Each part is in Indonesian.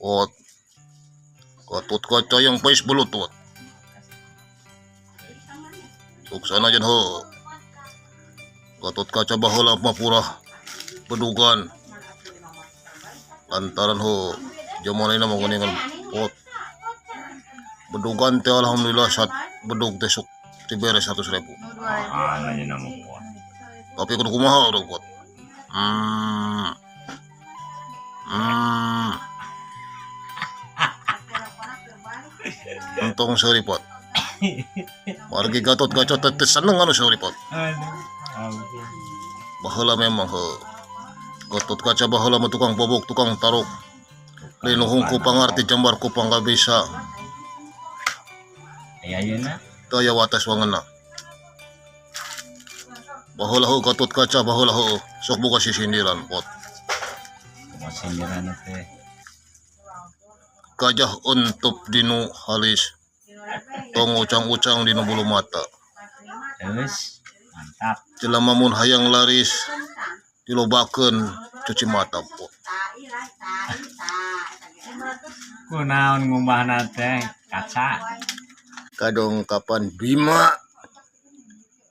Pot. Gatot kaca yang pais belutut. Suksana jan ho. Gatot kaca baheula mapurah bedugan. Lantaran ho jamanana mah geuningan pot. Bedugan teh alhamdulillah saat bedug teh sok diberes 100.000. Nanya nama pot. Tapi kudu kumaha udah pot. Untung seuri pot. Margi Gatot Kaca teh seneng anu seuri pot. Baheula memang he. Gatot Kaca baheula mah tukang bobok, tukang taruk. Linuhung ku pangarti jambar ku panggabisa. Ayeuna Teu aya wates wangeunna. Baheula he Gatot Kaca baheula he sok boga sisindiran pot. sindiran teh. Gajah untup dinu halis. Tong ucang-ucang dinu bulu mata. Terus mantap. Jelema mun hayang laris dilobakeun cuci mata pot. Kunaon ngumbahna teh kaca. Kadong kapan Bima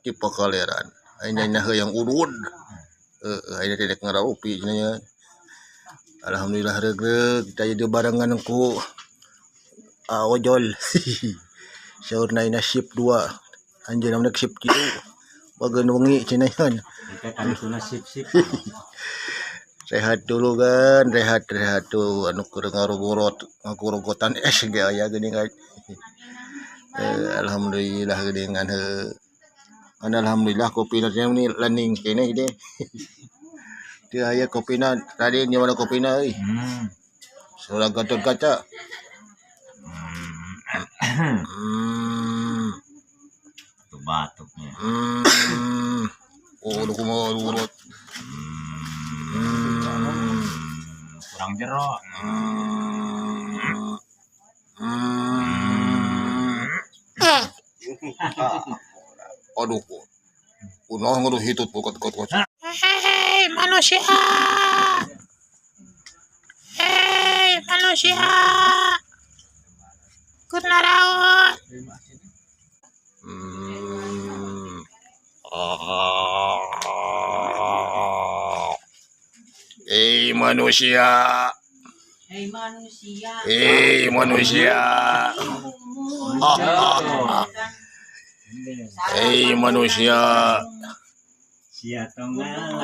di Pakaleran. Ayeuna yang urud. Ayeuna teh ngaraupi cenah. Alhamdulillah regreg kita barengan ku ojol. Saurna ina shift 2. Anjeunna rek shift 3. Bageun wengi cenah yan. Kita kan tuna sip-sip. Rehat dulu kan, rehat tuh anu keur ngagurogotan es ge aya geuningan. Alhamdulillah geuningan heuh. Alhamdulillah kopina teh laning keneh deh. Teu aya kopina tadi di mana kopina euy. Surah Gatot Kaca. Tuh batuknya. Oh, udah kumaha urut. Kurang jero. Aduh, kunaon ngeuduh hitut bukat Kaca. Hei manusia, hei manusia, kunaraon. Hei manusia, Hei manusia, hei manusia, hei manusia. Sia tonggal.